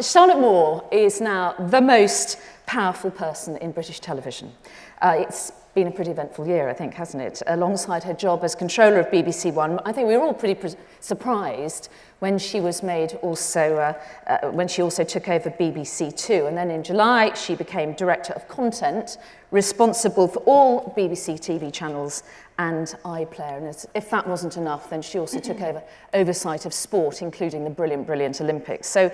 Charlotte Moore is now the most powerful person in British television. It's been a pretty eventful year, I think, hasn't it? Alongside her job as controller of BBC One, I think we were all pretty surprised when she was made also, when she also took over BBC Two. And then in July, she became Director of Content, responsible for all BBC TV channels and iPlayer. And if that wasn't enough, then she also took over oversight of sport, including the brilliant Olympics. So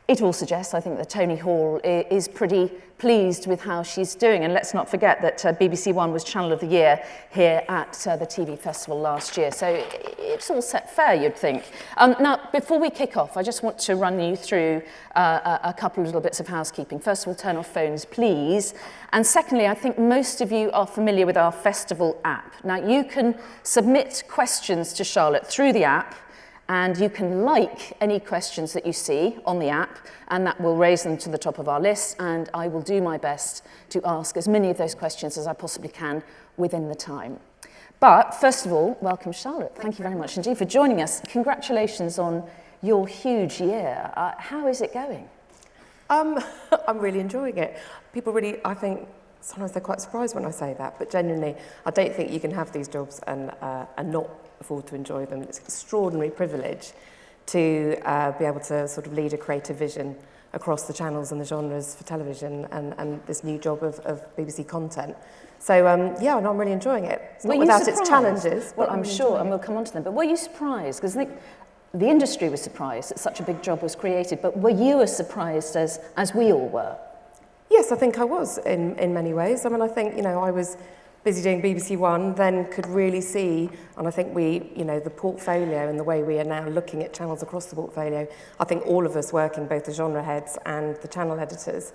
it all suggests, I think, that Tony Hall is pretty pleased with how she's doing. And let's not forget that BBC One was Channel of the Year here at the TV Festival last year. So it's all set fair, you'd think. Now, before we kick off, I just want to run you through a couple of little bits of housekeeping. First of all, turn off phones, please. And secondly, I think most of you are familiar with our festival app. Now, you can submit questions to Charlotte through the app, and you can like any questions that you see on the app, and that will raise them to the top of our list, and I will do my best to ask as many of those questions as I possibly can within the time. But first of all, welcome Charlotte. Thank you very much indeed for joining us. Congratulations on your huge year. How is it going? I'm really enjoying it. People really, I think, sometimes they're quite surprised when I say that, but genuinely, I don't think you can have these jobs and not afford to enjoy them. It's an extraordinary privilege to be able to sort of lead a creative vision across the channels and the genres for television and this new job of BBC content. So yeah, and I'm really enjoying it. It's not without its challenges. Well, I'm sure, and we'll come on to them. But were you surprised? Because I think the industry was surprised that such a big job was created, but were you as surprised as we all were? Yes, I think I was in many ways. I mean, I think, you know, I was busy doing BBC One, then could really see, and I think we, you know, the portfolio and the way we are now looking at channels across the portfolio, I think all of us working, both the genre heads and the channel editors,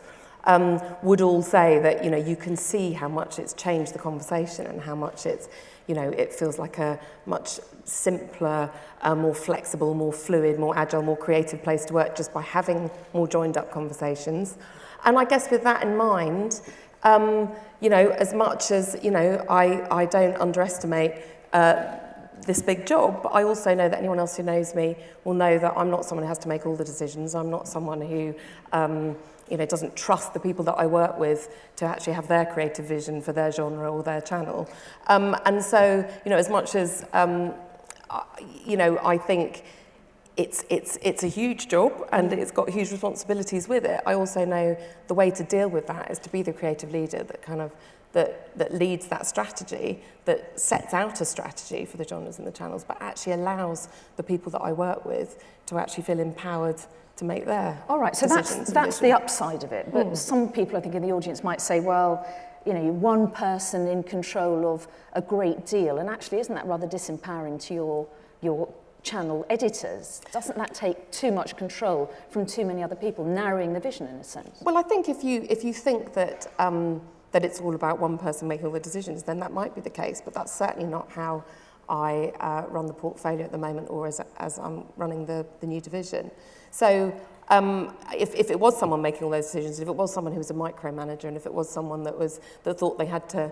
would all say that, you know, you can see how much it's changed the conversation and how much it's, you know, it feels like a much simpler, more flexible, more fluid, more agile, more creative place to work just by having more joined up conversations. And I guess with that in mind, you know, as much as, you know, I don't underestimate this big job, but I also know that anyone else who knows me will know that I'm not someone who has to make all the decisions. I'm not someone who, you know, doesn't trust the people that I work with to actually have their creative vision for their genre or their channel. And so, you know, as much as, you know, I think it's a huge job and it's got huge responsibilities with it. I also know the way to deal with that is to be the creative leader that kind of that leads that strategy, that sets out a strategy for the genres and the channels, but actually allows the people that I work with to actually feel empowered to make their all right, so that's the upside of it. But some people, I think, in the audience might say, well, you know, one person in control of a great deal, and actually, isn't that rather disempowering to your channel editors? Doesn't that take too much control from too many other people, narrowing the vision in a sense? Well, I think if you think that that it's all about one person making all the decisions, then that might be the case, but that's certainly not how I run the portfolio at the moment, or as I'm running the new division. So if it was someone making all those decisions, if it was someone who was a micromanager, and if it was someone that thought they had to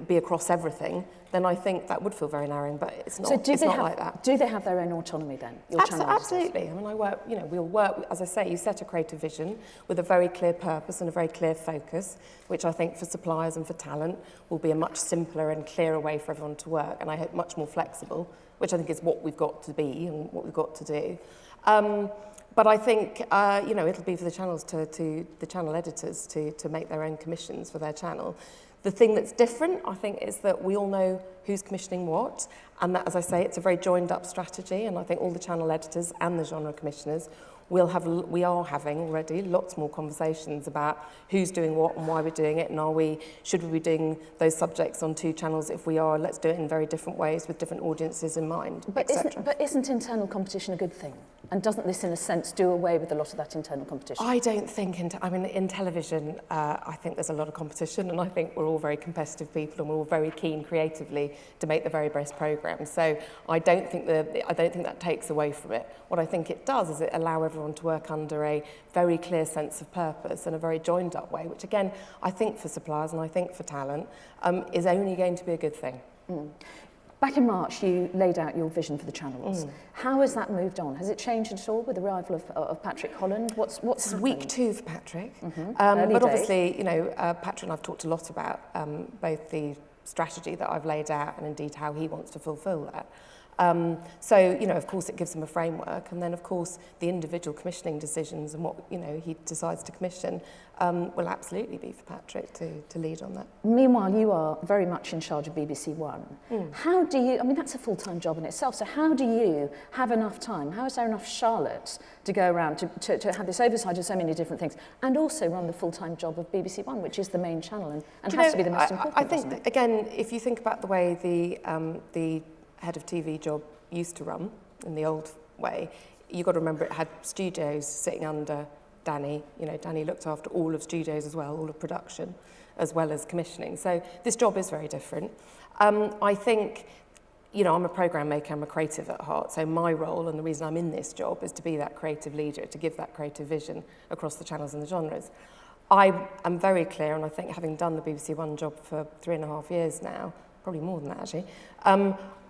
be across everything, then I think that would feel very narrowing, but it's not, so it's not like that. Do they have their own autonomy then? Absolutely. I mean, I work, you know, we'll work, as I say, you set a creative vision with a very clear purpose and a very clear focus, which I think for suppliers and for talent will be a much simpler and clearer way for everyone to work, and I hope much more flexible, which I think is what we've got to be and what we've got to do. But I think, you know, it'll be for the channels to the channel editors to make their own commissions for their channel. The thing that's different, I think, is that we all know who's commissioning what, and that, as I say, it's a very joined up strategy, and I think all the channel editors and the genre commissioners we are having already lots more conversations about who's doing what and why we're doing it, and should we be doing those subjects on two channels? If we are, let's do it in very different ways with different audiences in mind, etc. But isn't internal competition a good thing? And doesn't this, in a sense, do away with a lot of that internal competition? I don't think, in television, I think there's a lot of competition, and I think we're all very competitive people, and we're all very keen creatively to make the very best programmes. So I don't think that takes away from it. What I think it does is it allows everyone to work under a very clear sense of purpose and a very joined up way, which again, I think for suppliers and I think for talent, is only going to be a good thing. Back in March, you laid out your vision for the channels. How has that moved on? Has it changed at all with the arrival of Patrick Holland? What's This is week 2 for Patrick. Early But days. obviously, you know, Patrick and I've talked a lot about both the strategy that I've laid out and indeed how he wants to fulfil that. So, you know, of course it gives him a framework, and then of course the individual commissioning decisions and what, you know, he decides to commission will absolutely be for Patrick to lead on that. Meanwhile, you are very much in charge of BBC One. How do you, I mean, that's a full-time job in itself, so how do you have enough time? How is there enough Charlotte to go around to have this oversight of so many different things and also run the full-time job of BBC One, which is the main channel and has to be the most important, I think, doesn't it? again, if you think about the way the head of TV job used to run in the old way, you've got to remember it had studios sitting under Danny. You know, Danny looked after all of studios as well, all of production, as well as commissioning. So this job is very different. I think, you know, I'm a programme maker, I'm a creative at heart, so my role and the reason I'm in this job is to be that creative leader, to give that creative vision across the channels and the genres. I am very clear, and I think having done the BBC One job for 3.5 years now, probably more than that actually,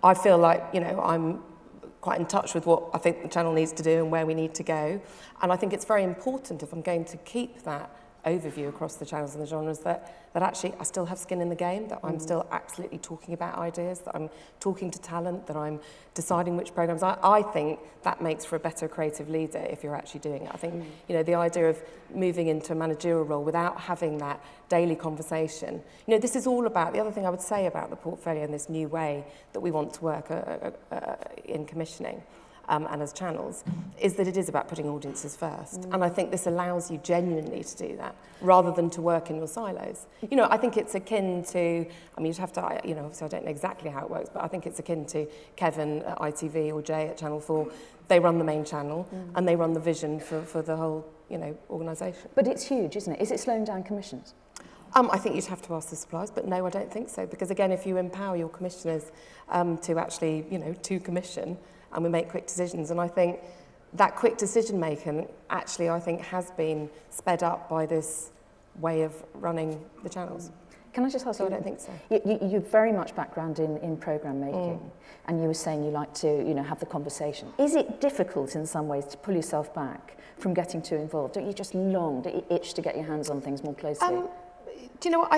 I feel like, you know, I'm quite in touch with what I think the channel needs to do and where we need to go. And I think it's very important, if I'm going to keep that overview across the channels and the genres, that actually I still have skin in the game, that I'm still absolutely talking about ideas, that I'm talking to talent, that I'm deciding which programmes. I think that makes for a better creative leader if you're actually doing it. I think, you know, the idea of moving into a managerial role without having that daily conversation. You know, this is all about, the other thing I would say about the portfolio and this new way that we want to work in commissioning, and as channels, is that it is about putting audiences first. And I think this allows you genuinely to do that, rather than to work in your silos. You know, I think it's akin to, I mean, you'd have to, you know, obviously I don't know exactly how it works, but I think it's akin to Kevin at ITV or Jay at Channel 4. They run the main channel and they run the vision for the whole, you know, organisation. But it's huge, isn't it? Is it slowing down commissions? I think you'd have to ask the suppliers, but no, I don't think so. Because again, if you empower your commissioners to actually, you know, to commission, and we make quick decisions. And I think that quick decision making actually, I think, has been sped up by this way of running the channels. Can I just ask you? I don't think so. You're very much background in programme making, and you were saying you like to, you know, have the conversation. Is it difficult in some ways to pull yourself back from getting too involved? Don't you just long, don't you itch to get your hands on things more closely? Do you know what?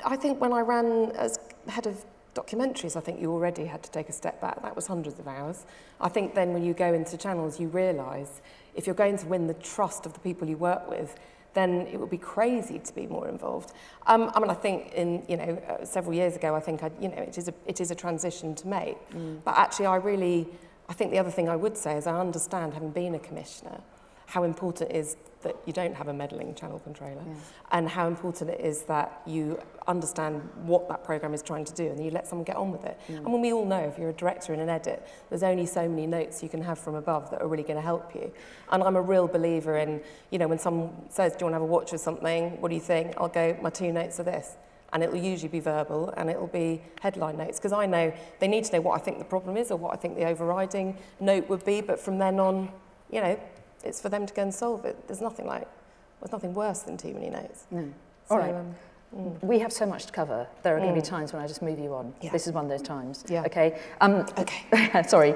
I think when I ran as head of documentaries, I think you already had to take a step back. That was hundreds of hours. I think then when you go into channels, you realise if you're going to win the trust of the people you work with, then it would be crazy to be more involved. I mean, I think in, you know, several years ago, I think, you know, it is a transition to make. But actually, I think the other thing I would say is I understand, having been a commissioner, how important it is that you don't have a meddling channel controller, and how important it is that you understand what that programme is trying to do and you let someone get on with it. And when we all know, if you're a director in an edit, there's only so many notes you can have from above that are really going to help you. And I'm a real believer in, you know, when someone says, do you want to have a watch of something? What do you think? I'll go, my 2 notes are this. And it'll usually be verbal and it'll be headline notes, because I know they need to know what I think the problem is or what I think the overriding note would be, but from then on, you know, it's for them to go and solve it. There's nothing worse than too many notes. No. So, All right. We have so much to cover. There are going to be times when I just move you on. Yeah. This is one of those times. Yeah. Okay. Okay. Sorry.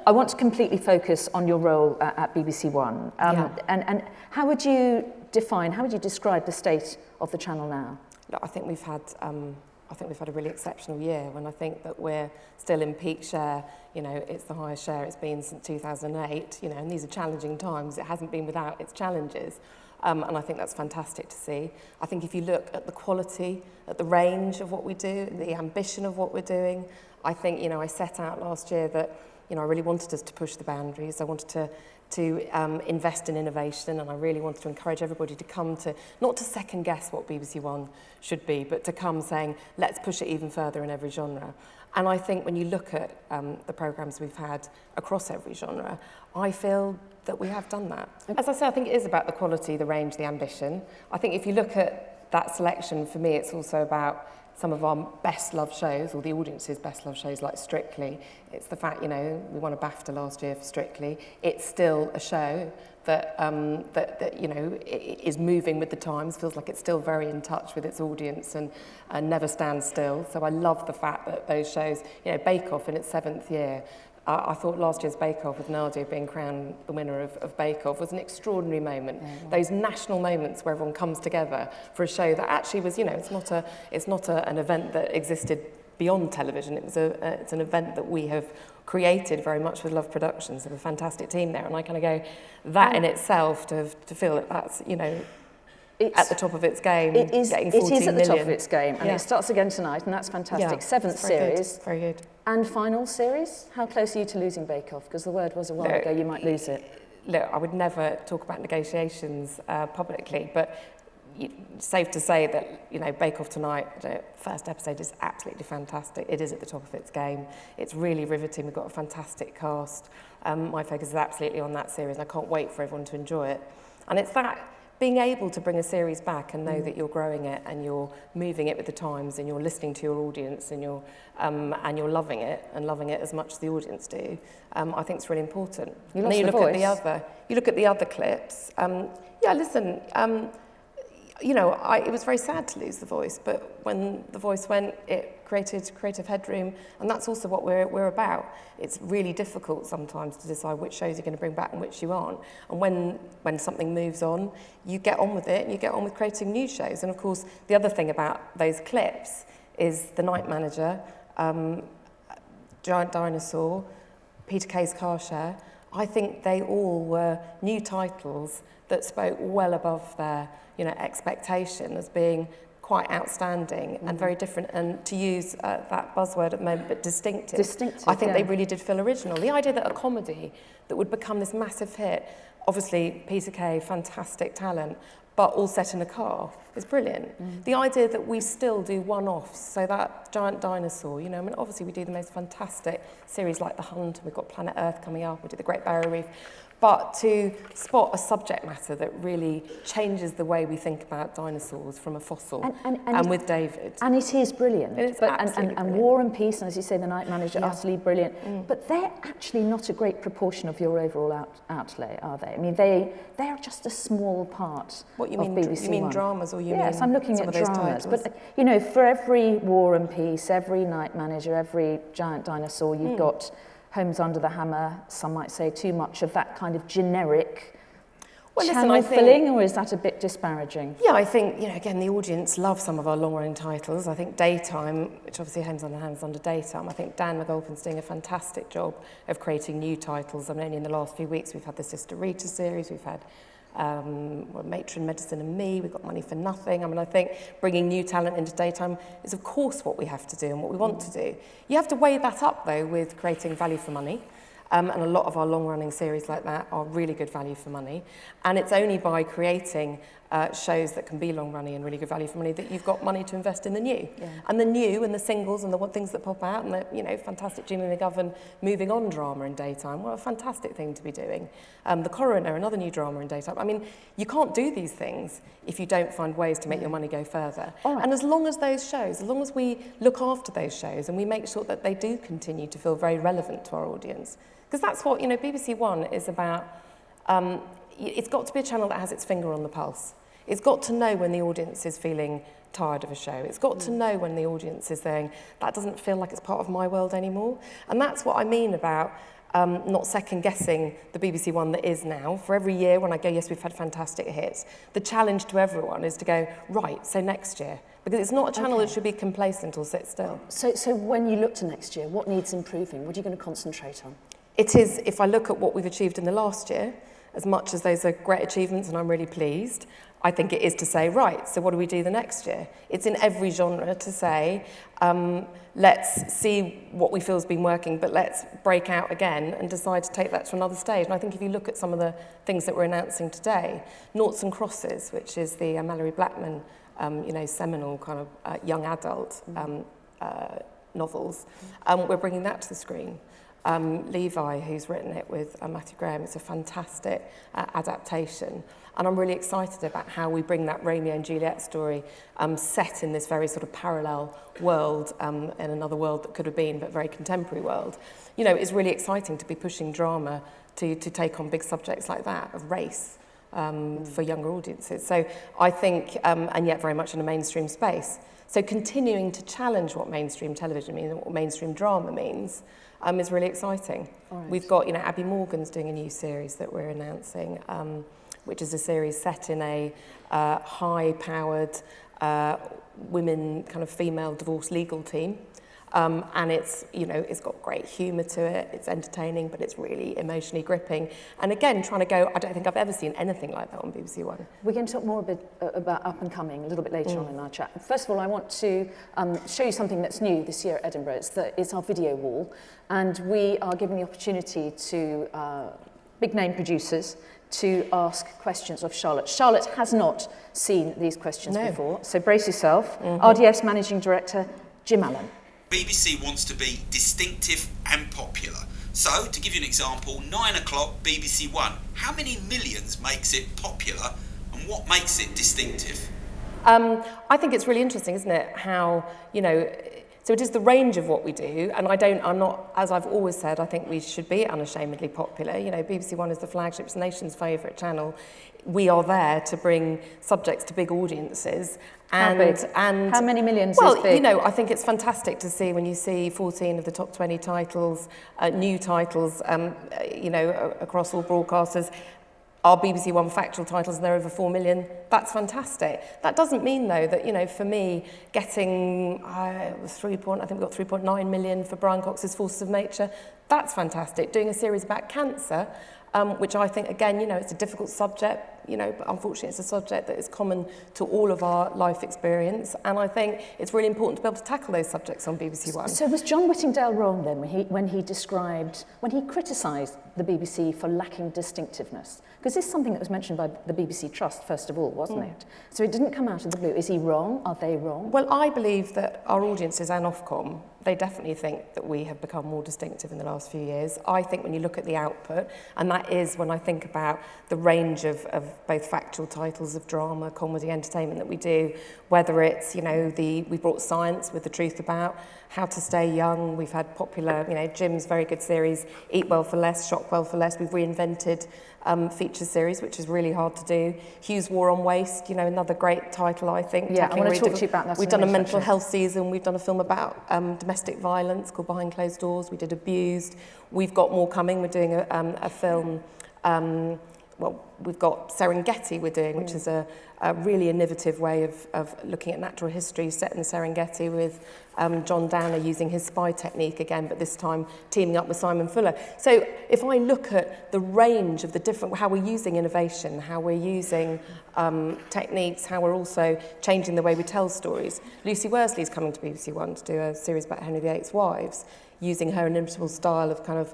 I want to completely focus on your role at BBC One. And how would you describe the state of the channel now? Look, I think we've had a really exceptional year, when I think that we're still in peak share. You know, it's the highest share it's been since 2008, you know, and these are challenging times. It hasn't been without its challenges. And I think that's fantastic to see. I think if you look at the quality, at the range of what we do, the ambition of what we're doing, I think, you know, I set out last year that, you know, I really wanted us to push the boundaries. I wanted to invest in innovation, and I really wanted to encourage everybody to come to, not to second guess what BBC One should be, but to come saying, let's push it even further in every genre. And I think when you look at the programmes we've had across every genre, I feel that we have done that. As I say, I think it is about the quality, the range, the ambition. I think if you look at that selection, for me, it's also about some of our best loved shows, or the audience's best loved shows like Strictly. It's the fact, you know, we won a BAFTA last year for Strictly. It's still a show that, that you know, is moving with the times, feels like it's still very in touch with its audience and never stands still. So I love the fact that those shows, you know, Bake Off in its 7th year, I thought last year's Bake Off with Nadia being crowned the winner of Bake Off was an extraordinary moment. Those national moments where everyone comes together for a show that actually was, you know, it's not an event that existed beyond television. It's an event that we have created very much with Love Productions. They have a fantastic team there, and I kind of go, that in itself, to feel that that's, you know, at the top of its game, it is, getting 14 it is at million. the top of its game, and it starts again tonight, and that's fantastic. 7th series. Very good. And final series? How close are you to losing Bake Off? Because the word was a while ago you might lose it. Look, I would never talk about negotiations publicly, but safe to say that, you know, Bake Off tonight, the first episode is absolutely fantastic. It is at the top of its game. It's really riveting. We've got a fantastic cast. My focus is absolutely on that series, and I can't wait for everyone to enjoy it. And it's that being able to bring a series back and know that you're growing it and you're moving it with the times and you're listening to your audience and you're loving it as much as the audience do, I think it's really important. You look at the other clips. Listen. You know, it was very sad to lose The Voice, but when The Voice went, it created creative headroom, and that's also what we're about. It's really difficult sometimes to decide which shows you're going to bring back and which you aren't. And when something moves on, you get on with it, and you get on with creating new shows. And of course, the other thing about those clips is The Night Manager, Giant Dinosaur, Peter Kay's Car Share. I think they all were new titles that spoke well above their, you know, expectation as being quite outstanding and very different, and to use that buzzword at the moment, but distinctive. I think they really did feel original. The idea that a comedy that would become this massive hit, obviously Peter Kay, fantastic talent, but all set in a car, is brilliant. The idea that we still do one-offs, so that Giant Dinosaur, you know, I mean, obviously we do the most fantastic series like The Hunt, we've got Planet Earth coming up, we do the Great Barrier Reef, but to spot a subject matter that really changes the way we think about dinosaurs from a fossil, and with David. And it is brilliant. It is absolutely and War and Peace, and as you say, The Night Manager, utterly brilliant. But they're actually not a great proportion of your overall outlay, are they? I mean, they are just a small part What you of mean, BBC you mean One. dramas, or you mean Yes, I'm looking some at of those dramas. titles? But, you know, for every War and Peace, every Night Manager, every Giant Dinosaur, you've got Homes Under the Hammer, some might say too much of that kind of generic channel filling, or is that a bit disparaging? Yeah, I think, you know, again, the audience love some of our long-running titles. I think Daytime, which obviously Homes Under the Hammer is under Daytime, I think Dan McAlpin's doing a fantastic job of creating new titles. I mean, only in the last few weeks we've had the Sister Rita series, we've had Matron, Medicine and Me, we've got Money for Nothing. I mean, I think bringing new talent into Daytime is of course what we have to do and what we want to do. You have to weigh that up though with creating value for money. And a lot of our long-running series like that are really good value for money. And it's only by creating shows that can be long-running and really good value for money that you've got money to invest in the new. And the new and the singles and the things that pop out, and the, you know, fantastic Jimmy McGovern moving on drama in Daytime. What a fantastic thing to be doing. The Coroner, another new drama in Daytime. I mean, you can't do these things if you don't find ways to make your money go further. And as long as those shows, as long as we look after those shows and we make sure that they do continue to feel very relevant to our audience, because that's what, you know, BBC One is about. It's got to be a channel that has its finger on the pulse. It's got to know when the audience is feeling tired of a show. It's got to know when the audience is saying, that doesn't feel like it's part of my world anymore. And that's what I mean about not second-guessing the BBC One that is now. For every year when I go, yes, we've had fantastic hits, the challenge to everyone is to go, right, so next year. Because it's not a channel that should be complacent or sit still. So when you look to next year, what needs improving? What are you going to concentrate on? It is, if I look at what we've achieved in the last year, as much as those are great achievements and I'm really pleased, I think it is to say, right, so what do we do the next year? It's in every genre to say, let's see what we feel has been working, but let's break out again and decide to take that to another stage. And I think if you look at some of the things that we're announcing today, Noughts and Crosses, which is the Mallory Blackman, you know, seminal kind of young adult novels, we're bringing that to the screen. Levi, who's written it with Matthew Graham. It's a fantastic adaptation. And I'm really excited about how we bring that Romeo and Juliet story set in this very sort of parallel world, in another world that could have been, but very contemporary world. You know, it's really exciting to be pushing drama to take on big subjects like that, of race, for younger audiences. So I think, and yet very much in a mainstream space. So continuing to challenge what mainstream television means and what mainstream drama means is really exciting. Right. We've got, you know, Abby Morgan's doing a new series that we're announcing, which is a series set in a high-powered women, kind of female divorce legal team. And it's, you know, it's got great humour to it, it's entertaining, but it's really emotionally gripping. And again, trying to go, I don't think I've ever seen anything like that on BBC One. We're going to talk more a bit about up and coming a little bit later on in our chat. First of all, I want to show you something that's new this year at Edinburgh. It's our video wall, and we are giving the opportunity to big name producers to ask questions of Charlotte. Charlotte has not seen these questions before, so brace yourself. RDS Managing Director, Jim Allen. BBC wants to be distinctive and popular. So, to give you an example, 9 o'clock BBC One. How many millions makes it popular and what makes it distinctive? I think it's really interesting, isn't it, how, you know, so it is the range of what we do, and I'm not, as I've always said, I think we should be unashamedly popular. You know, BBC One is the flagship, it's the nation's favourite channel. We are there to bring subjects to big audiences. How big? And how many millions is big? Well, you know, I think it's fantastic to see when you see 14 of the top 20 titles, new titles, you know, across all broadcasters. Our BBC One factual titles, and they're over 4 million. That's fantastic. That doesn't mean, though, that, you know, for me, getting, I think we got 3.9 million for Brian Cox's Forces of Nature. That's fantastic. Doing a series about cancer, which I think, again, you know, it's a difficult subject, you know, but unfortunately it's a subject that is common to all of our life experience. And I think it's really important to be able to tackle those subjects on BBC One. So was John Whittingdale wrong then when he criticised the BBC for lacking distinctiveness? Because this is something that was mentioned by the BBC Trust, first of all, wasn't it? So it didn't come out of the blue. Is he wrong? Are they wrong? Well, I believe that our audiences and Ofcom, they definitely think that we have become more distinctive in the last few years. I think when you look at the output, and that is when I think about the range of both factual titles of drama, comedy, entertainment that we do, whether it's, you know, we brought science with The Truth About, How to Stay Young, we've had popular, you know, Jim's very good series, Eat Well for Less, Shop Well for Less, we've reinvented feature series, which is really hard to do. Hugh's War on Waste, you know, another great title, I think. Yeah, I want to talk to you about that. We've done a mental health season. We've done a film about domestic violence called Behind Closed Doors. We did Abused. We've got more coming. We're doing a film, well, we've got Serengeti we're doing, which is a really innovative way of looking at natural history set in Serengeti with John Downer using his spy technique again, but this time teaming up with Simon Fuller. So if I look at the range of the different, how we're using innovation, how we're using techniques, how we're also changing the way we tell stories. Lucy Worsley's coming to BBC One to do a series about Henry VIII's wives, using her inimitable style of kind of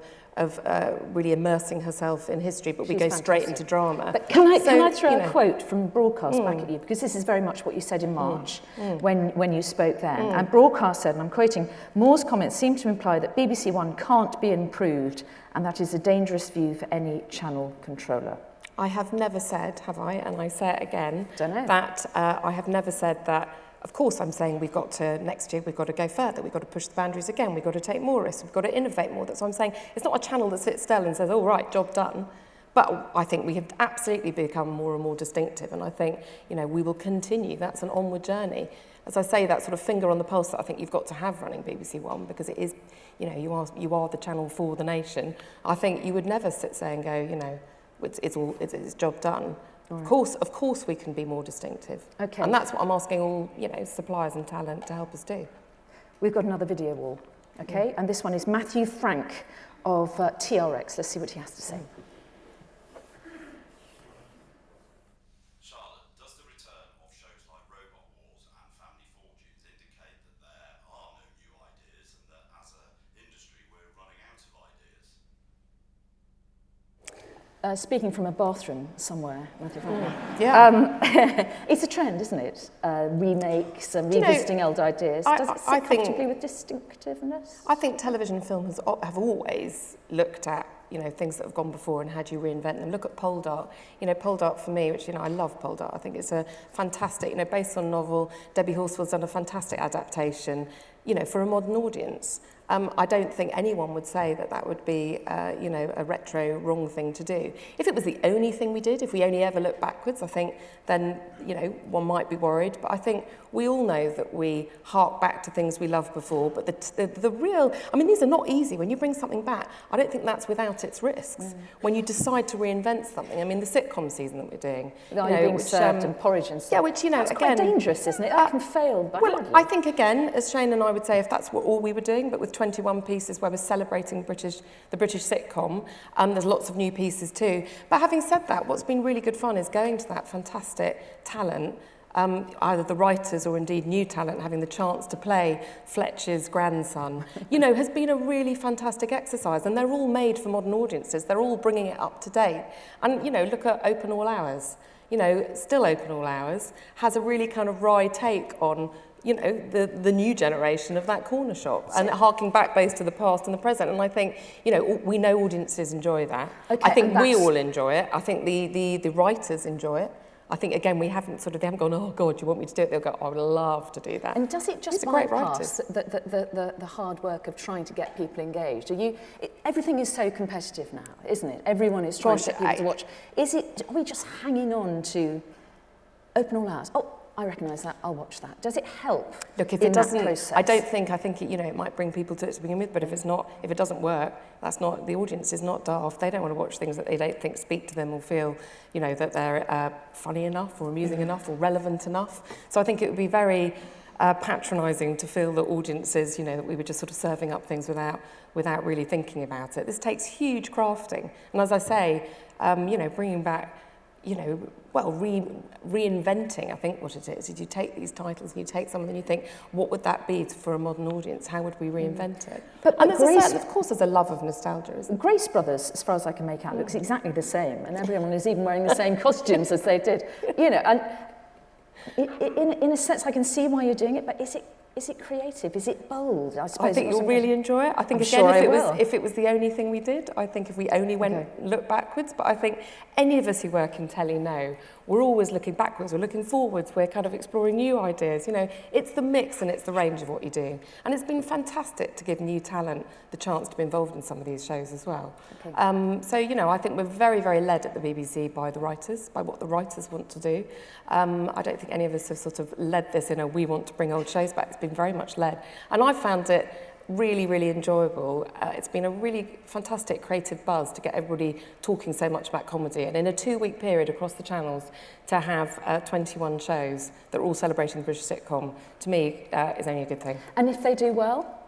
really immersing herself in history, but we go straight into drama. But can I throw a quote from Broadcast back at you? Because this is very much what you said in March when you spoke then. And Broadcast said, and I'm quoting, Moore's comments seem to imply that BBC One can't be improved, and that is a dangerous view for any channel controller. I have never said, have I, and I say it again, Don't know. that I have never said that. Of course, I'm saying we've got to, next year, we've got to go further. We've got to push the boundaries again. We've got to take more risks. We've got to innovate more. That's what I'm saying. It's not a channel that sits still and says, all right, job done. But I think we have absolutely become more and more distinctive. And I think, you know, we will continue. That's an onward journey. As I say, that sort of finger on the pulse that I think you've got to have running BBC One, because it is, you know, you are the channel for the nation. I think you would never sit there and go, you know, it's job done. Right. Of course we can be more distinctive. Okay. And that's what I'm asking all, you know, suppliers and talent to help us do. We've got another video wall, okay? And this one is Matthew Frank of TRX. Let's see what he has to say. Charlotte, does the return of shows like Robot Wars and Family Fortunes indicate that there are no new ideas and that as an industry we're running out of ideas? speaking from a bathroom somewhere, Matthew Franklin. It's a trend, isn't it? Remakes and revisiting old ideas. Does it sit comfortably with distinctiveness? I think television and film have always looked at things that have gone before and how do you reinvent them. Look at pole dart. Pole dart for me, which I love pole dart. I think it's a fantastic, based on novel. Debbie Horsfield's done a fantastic adaptation, for a modern audience. I don't think anyone would say that would be, a retro wrong thing to do. If it was the only thing we did, if we only ever looked backwards, I think then, one might be worried. But I think we all know that we hark back to things we loved before. But the real, these are not easy. When you bring something back, I don't think that's without its risks. When you decide to reinvent something, the sitcom season that we're doing. Being served and porridge and stuff. Yeah, which, that's again, quite dangerous, isn't it? That can fail badly. Well, I think, again, as Shane and I would say, if that's all we were doing, but with 21 pieces where we're celebrating the British sitcom, there's lots of new pieces too. But having said that, what's been really good fun is going to that fantastic talent, either the writers or indeed new talent, having the chance to play Fletcher's grandson, has been a really fantastic exercise. And they're all made for modern audiences. They're all bringing it up to date. And, look at Open All Hours. Still Open All Hours has a really kind of wry take on the new generation of that corner shop, and harking back both to the past and the present. And I think, we know audiences enjoy that. Okay, I think we all enjoy it. I think the writers enjoy it. I think, again, they haven't gone, oh, God, do you want me to do it? They'll go, I would love to do that. And does it just bypass the hard work of trying to get people engaged? Everything is so competitive now, isn't it? Everyone is trying to get people to watch. Are we just hanging on to Open All Hours? Oh, I recognise that, I'll watch that. Does it help? Look, if it doesn't, I think it might bring people to it to begin with, but if it doesn't work, the audience is not daft. They don't want to watch things that they don't think speak to them or feel, that they're funny enough or amusing enough or relevant enough. So I think it would be very patronising to feel that audiences, that we were just sort of serving up things without really thinking about it. This takes huge crafting. And as I say, bringing back, reinventing, I think what it is you take these titles and you take something and you think, what would that be for a modern audience? How would we reinvent it? But of course, there's a love of nostalgia, isn't there? Grace Brothers, as far as I can make out, looks exactly the same, and everyone is even wearing the same costumes as they did. And in a sense, I can see why you're doing it, but is it creative? Is it bold? I suppose. I think you'll really enjoy it. I think, if it was the only thing we did, I think if we only looked backwards, but I think any of us who work in telly know we're always looking backwards, we're looking forwards, we're kind of exploring new ideas. It's the mix and it's the range of what you do. And it's been fantastic to give new talent the chance to be involved in some of these shows as well. Okay. I think we're very, very led at the BBC by the writers, by what the writers want to do. I don't think any of us have sort of led this in we want to bring old shows back. It's been very much led. And I found it really, really enjoyable. It's been a really fantastic creative buzz to get everybody talking so much about comedy. And in a 2-week period across the channels, to have 21 shows that are all celebrating the British sitcom, to me, is only a good thing. And if they do well?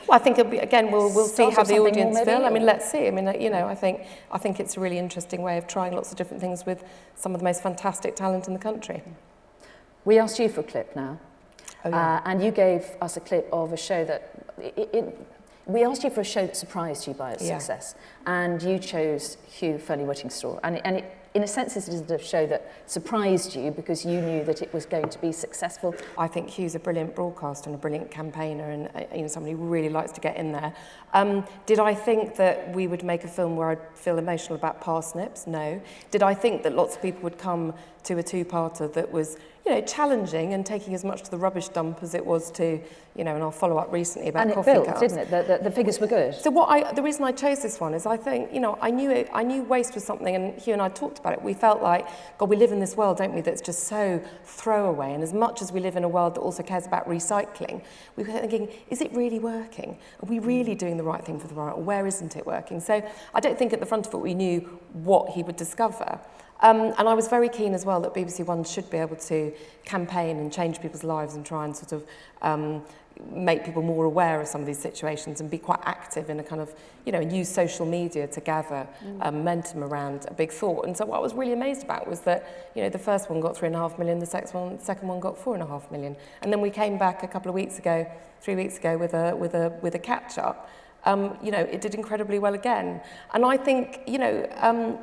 Well, I think it'll be, again, we'll see how the audience feel. Let's see. I think it's a really interesting way of trying lots of different things with some of the most fantastic talent in the country. We asked you for a clip now. Oh, yeah. And you gave us a clip of a show that... we asked you for a show that surprised you by its success, and you chose Hugh Fearnley-Whittingstall. And it, in a sense, this is a show that surprised you because you knew that it was going to be successful. I think Hugh's a brilliant broadcaster and a brilliant campaigner, and somebody who really likes to get in there. Did I think that we would make a film where I'd feel emotional about parsnips? No. Did I think that lots of people would come to a two-parter that was, challenging and taking as much to the rubbish dump as it was to, and I'll follow up recently about coffee cups. And it built, didn't it? The figures were good. So the reason I chose this one is I think, I knew waste was something, and Hugh and I talked about it. We felt like, God, we live in this world, don't we, that's just so throwaway. And as much as we live in a world that also cares about recycling, we were thinking, is it really working? Are we really doing the right thing for the environment? Or where isn't it working? So I don't think at the front of it we knew what he would discover. And I was very keen as well that BBC One should be able to campaign and change people's lives and try and sort of make people more aware of some of these situations and be quite active in a kind of, and use social media to gather momentum around a big thought. And so what I was really amazed about was that, the first one got 3.5 million, the second one got 4.5 million. And then we came back 3 weeks ago with a catch-up. you know, it did incredibly well again. And I think, you know,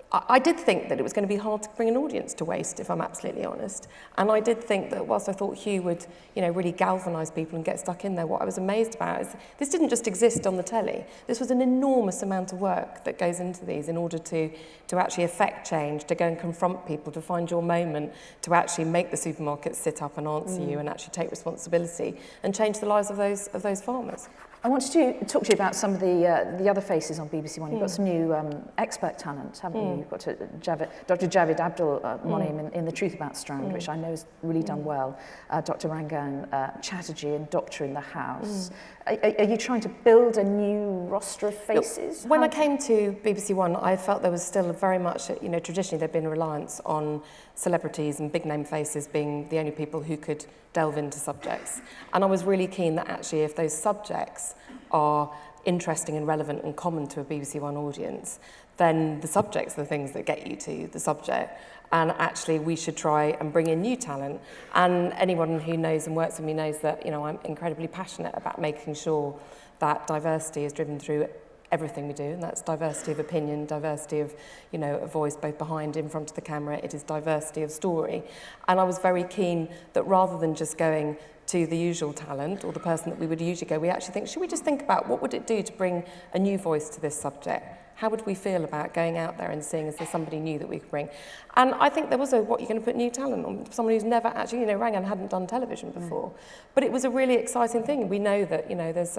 I did think that it was going to be hard to bring an audience to Waste, if I'm absolutely honest. And I did think that whilst I thought Hugh would, you know, really galvanise people and get stuck in there, what I was amazed about is this didn't just exist on the telly. This was an enormous amount of work that goes into these in order to actually affect change, to go and confront people, to find your moment, to actually make the supermarkets sit up and answer you and actually take responsibility and change the lives of those farmers. I wanted to talk to you about some of the other faces on BBC One. You've got some new expert talent, haven't you? You've got Dr. Javed Abdul Monim in The Truth About Strand, which I know has really done well. Dr. Rangan Chatterjee in Doctor in the House. Are you trying to build a new roster of faces? When I came to BBC One, I felt there was still very much, you know, traditionally there'd been a reliance on celebrities and big name faces being the only people who could delve into subjects. And I was really keen that actually if those subjects are interesting and relevant and common to a BBC One audience, then the subjects are the things that get you to the subject. And actually we should try and bring in new talent. And anyone who knows and works with me knows that, you know, I'm incredibly passionate about making sure that diversity is driven through everything we do, and that's diversity of opinion, diversity of, you know, a voice both behind, in front of the camera. It is diversity of story. And I was very keen that rather than just going to the usual talent or the person that we would usually go, we actually think, should we just think about what would it do to bring a new voice to this subject? How would we feel about going out there and seeing, is there somebody new that we could bring? And I think there was what you're going to put new talent on, someone who's never actually, you know, Rangan hadn't done television before. But it was a really exciting thing. We know that, you know, there's,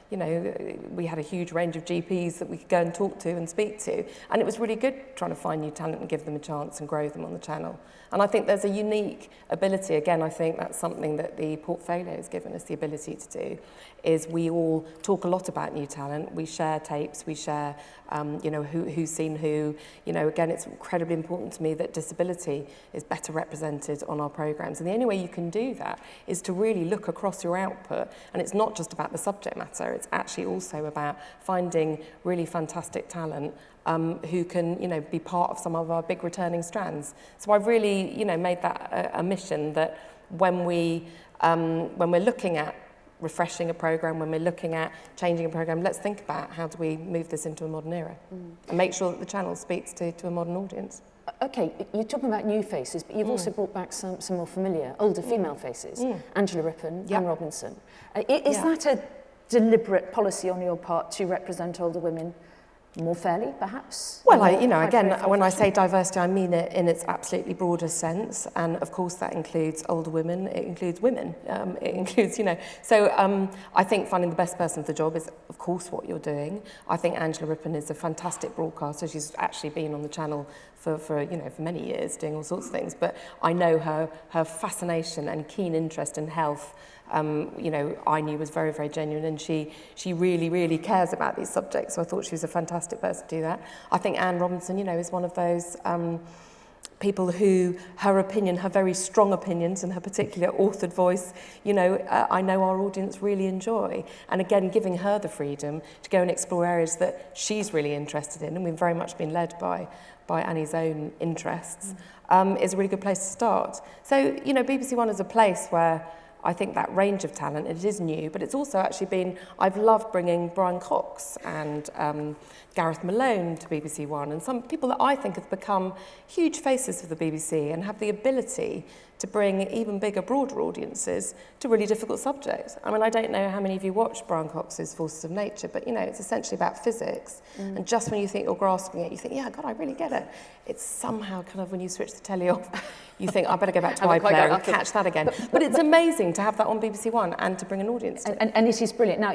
you know, we had a huge range of GPs that we could go and talk to and speak to. And it was really good trying to find new talent and give them a chance and grow them on the channel. And I think there's a unique ability, again, I think that's something that the portfolio has given us the ability to do, is we all talk a lot about new talent. We share tapes, we share, you know, who's seen who. You know, again, it's incredibly important to me that disability is better represented on our programmes. And the only way you can do that is to really look across your output. And it's not just about the subject matter, it's actually also about finding really fantastic talent who can, you know, be part of some of our big returning strands. So I've really, you know, made that a mission that when we're looking at refreshing a programme, when we're looking at changing a programme, let's think about how do we move this into a modern era and make sure that the channel speaks to a modern audience. Okay, you're talking about new faces, but you've also brought back some more familiar, older female faces. Angela Rippon, Anne Robinson. Is that a deliberate policy on your part to represent older women more fairly, perhaps? Well, you know, again, when I say diversity, I mean it in its absolutely broadest sense. And of course, that includes older women, it includes women, it includes, you know. So I think finding the best person for the job is, of course, what you're doing. I think Angela Rippon is a fantastic broadcaster. She's actually been on the channel for you know, for many years, doing all sorts of things. But I know her fascination and keen interest in health, you know, I knew was very, very genuine, and she really, really cares about these subjects. So I thought she was a fantastic person to do that. I think Anne Robinson, you know, is one of those people who her opinion, her very strong opinions and her particular authored voice, you know, I know our audience really enjoy. And again, giving her the freedom to go and explore areas that she's really interested in, and we've very much been led by Annie's own interests, is a really good place to start. So, you know, BBC One is a place where I think that range of talent, it is new, but it's also actually been, I've loved bringing Brian Cox and Gareth Malone to BBC One, and some people that I think have become huge faces for the BBC and have the ability to bring even bigger, broader audiences to really difficult subjects. I mean, I don't know how many of you watched Brian Cox's Forces of Nature, but, you know, it's essentially about physics. And just when you think you're grasping it, you think, yeah, God, I really get it. It's somehow kind of when you switch the telly off, you think, I better go back to iPlayer and catch that again. But it's amazing to have that on BBC One and to bring an audience to it. And it is brilliant. Now,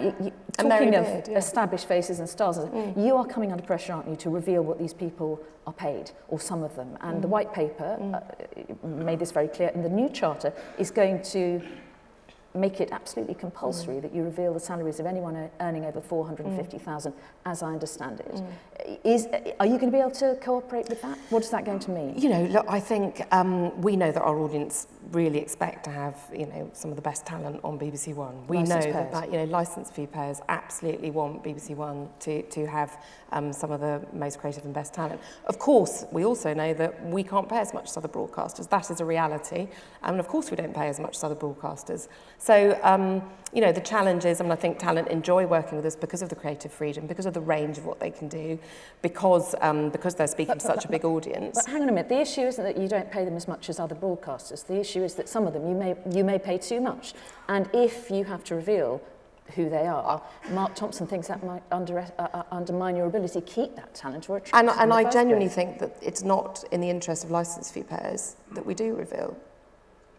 talking of established faces and stars, you are coming under pressure, aren't you, to reveal what these people are paid, or some of them. And the white paper made this very clear, and the new charter is going to make it absolutely compulsory that you reveal the salaries of anyone earning over 450,000, as I understand it. Are you going to be able to cooperate with that? What is that going to mean? You know, look, I think we know that our audience really expect to have, you know, some of the best talent on BBC One. We know that, you know, licence fee payers absolutely want BBC One to have some of the most creative and best talent. Of course, we also know that we can't pay as much as other broadcasters. That is a reality. And of course, we don't pay as much as other broadcasters. So, you know, the challenge is, I think talent enjoy working with us because of the creative freedom, because of the range of what they can do, because they're speaking to such a big audience. But hang on a minute, the issue isn't that you don't pay them as much as other broadcasters. The issue is that some of them you may pay too much. And if you have to reveal who they are, Mark Thompson thinks that might undermine your ability to keep that talent or attract them. And I genuinely think that it's not in the interest of licence fee payers that we do reveal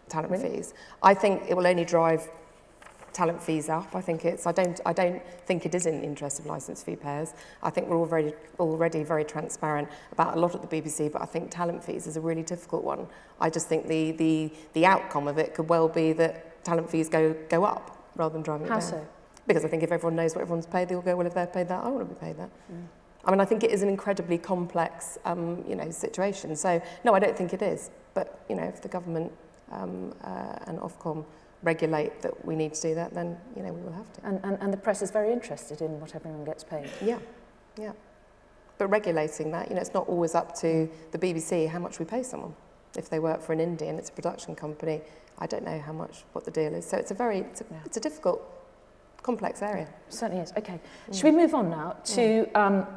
talent fees. I think it will only drive talent fees up. I don't think it is in the interest of licence fee payers. I think we're already very transparent about a lot at the BBC, but I think talent fees is a really difficult one. I just think the outcome of it could well be that talent fees go up rather than driving it down. How so? Because I think if everyone knows what everyone's paid, they'll go, well, if they're paid that, I want to be paid that. I mean, I think it is an incredibly complex, you know, situation. So, no, I don't think it is. But, you know, if the government and Ofcom regulate that we need to do that, then, you know, we will have to. And the press is very interested in what everyone gets paid. Yeah. But regulating that, you know, it's not always up to the BBC how much we pay someone. If they work for an indie and it's a production company, I don't know what the deal is. So it's a difficult, complex area. Certainly is. Okay. Should we move on now to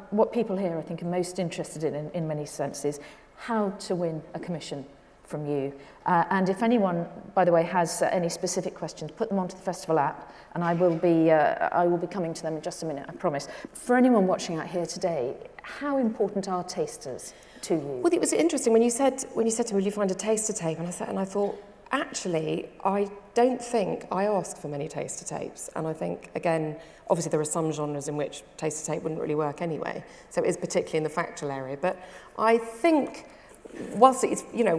what people here I think are most interested in many senses, how to win a commission from you. And if anyone, by the way, has any specific questions, put them onto the festival app, and I will be coming to them in just a minute, I promise. For anyone watching out here today, how important are tasters to you? Well, it was interesting when you said to me, will you find a taster tape? And I thought, actually, I don't think I ask for many taster tapes. And I think, again, obviously there are some genres in which taster tape wouldn't really work anyway. So it is particularly in the factual area. But I think, whilst it's, you know,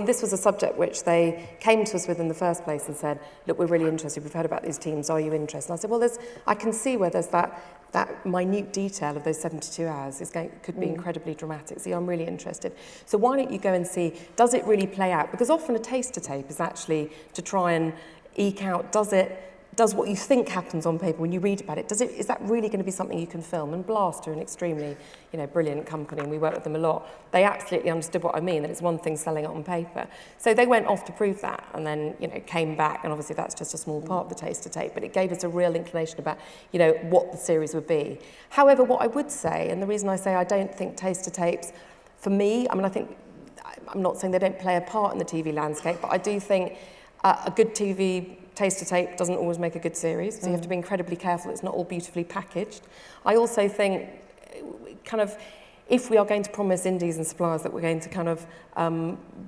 this was a subject which they came to us with in the first place and said, look, we're really interested, we've heard about these teams, are you interested? And I said, well, I can see where there's that minute detail of those 72 hours could be incredibly dramatic. So I'm really interested. So why don't you go and see, does it really play out? Because often a taster tape is actually to try and eke out, does what you think happens on paper when you read about it, is that really going to be something you can film? And Blast are an extremely, you know, brilliant company, and we work with them a lot. They absolutely understood what I mean, that it's one thing selling it on paper. So they went off to prove that, and then, you know, came back, and obviously that's just a small part of the taster tape, but it gave us a real inclination about, you know, what the series would be. However, what I would say, and the reason I say I don't think taster tapes, for me, I mean, I'm not saying they don't play a part in the TV landscape, but I do think a good TV taster tape doesn't always make a good series, so you have to be incredibly careful it's not all beautifully packaged. I also think, kind of, if we are going to promise indies and suppliers that we're going to kind of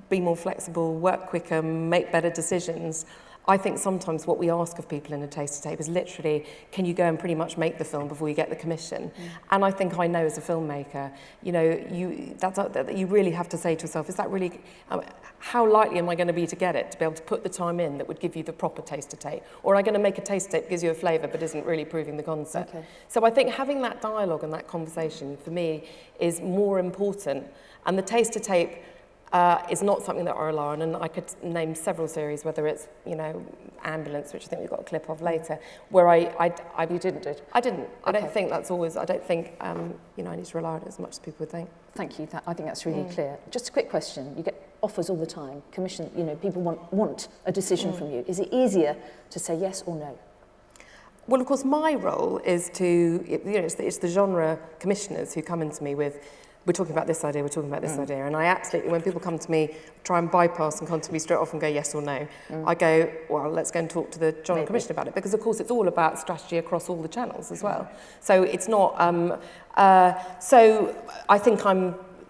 be more flexible, work quicker, make better decisions, I think sometimes what we ask of people in a taster tape is literally, can you go and pretty much make the film before you get the commission? And I think I know as a filmmaker, you know, you really have to say to yourself, is that really, how likely am I going to be to get it, to be able to put the time in that would give you the proper taster tape? Or am I going to make a taster tape that gives you a flavour but isn't really proving the concept? Okay. So I think having that dialogue and that conversation, for me, is more important. And the taster tape is not something that I rely on, and I could name several series, whether it's, you know, Ambulance, which I think we've got a clip of later, where You didn't do it? I didn't. Okay. I don't think, you know, I need to rely on it as much as people would think. Thank you. I think that's really clear. Just a quick question. You get offers all the time, commission, you know, people want a decision from you. Is it easier to say yes or no? Well, of course, my role is to, you know, it's the genre commissioners who come into me with, we're talking about this idea, we're talking about this idea. And I absolutely, when people come to me, try and bypass and come to me straight off and go yes or no, I go, well, let's go and talk to the genre commissioner about it. Because, of course, it's all about strategy across all the channels as well. So it's not, so I think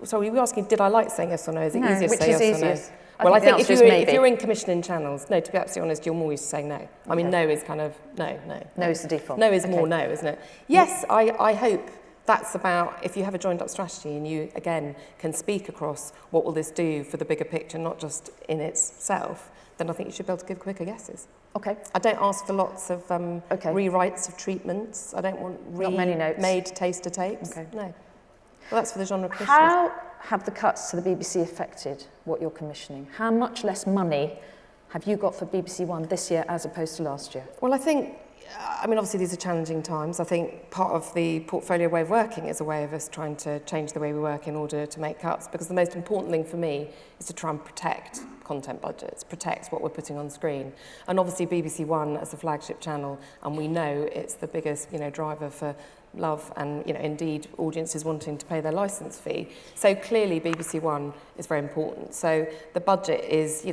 so were you asking, did I like saying yes or no? Is it easier to say yes or no? Well, I think if you're in commissioning channels, no, to be absolutely honest, you're more used to saying no. I mean, no is kind of, no. No is the default. No is more no, isn't it? Yes, I hope that's about, if you have a joined up strategy and you, again, can speak across what will this do for the bigger picture, not just in itself, then I think you should be able to give quicker yeses. Okay. I don't ask for lots of rewrites of treatments. I don't want made taster tapes. Okay. No. Well, that's for the genre commissioners. How have the cuts to the BBC affected what you're commissioning? How much less money have you got for BBC One this year as opposed to last year? Well, I think I mean, obviously these are challenging times. I think part of the portfolio way of working is a way of us trying to change the way we work in order to make cuts, because the most important thing for me is to try and protect content budgets, protect what we're putting on screen. And obviously BBC One as a flagship channel, and we know it's the biggest, driver for love and, indeed audiences wanting to pay their licence fee. So clearly BBC One is very important. So the budget is,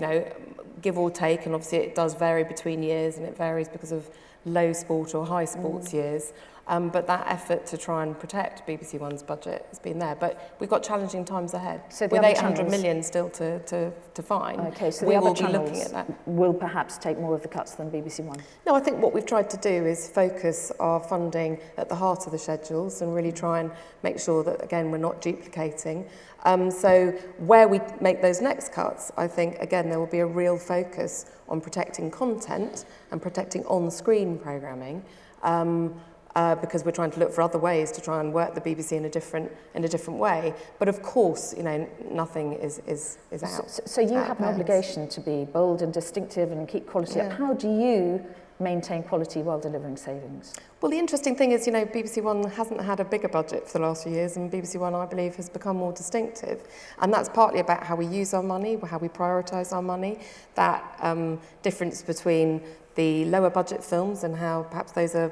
give or take, and obviously it does vary between years, and it varies because of low sport or high sports years. But that effort to try and protect BBC One's budget has been there. But we've got challenging times ahead. So with 800 million still to find, okay, so we the will other be looking channels at that. Will perhaps take more of the cuts than BBC One? No, I think what we've tried to do is focus our funding at the heart of the schedules and really try and make sure that, again, we're not duplicating. So where we make those next cuts, I think, again, there will be a real focus on protecting content and protecting on-screen programming, because we're trying to look for other ways to try and work the BBC in a different way. But of course, nothing is out. So you have an obligation to be bold and distinctive and keep quality up. How do you maintain quality while delivering savings? Well, the interesting thing is, BBC One hasn't had a bigger budget for the last few years, and BBC One, I believe, has become more distinctive. And that's partly about how we use our money, how we prioritise our money, that difference between the lower budget films and how perhaps those are,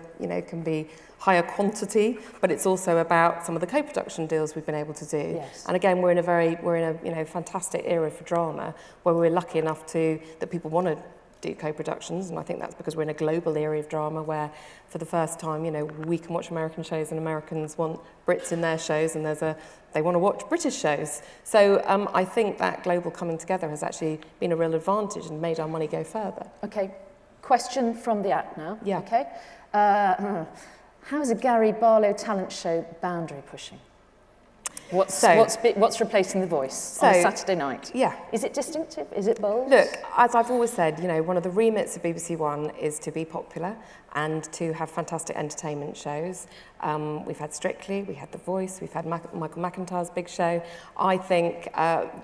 can be higher quantity, but it's also about some of the co-production deals we've been able to do. Yes. And again, we're in a fantastic era for drama where we're lucky enough that people want to do co-productions, and I think that's because we're in a global area of drama where for the first time, we can watch American shows and Americans want Brits in their shows, and they want to watch British shows. So I think that global coming together has actually been a real advantage and made our money go further. Okay, question from the app now. Yeah. Okay. How's a Gary Barlow talent show boundary pushing? What's replacing The Voice on Saturday night? Yeah. Is it distinctive? Is it bold? Look, as I've always said, one of the remits of BBC One is to be popular and to have fantastic entertainment shows. We've had Strictly, we had The Voice, we've had Michael McIntyre's big show. I think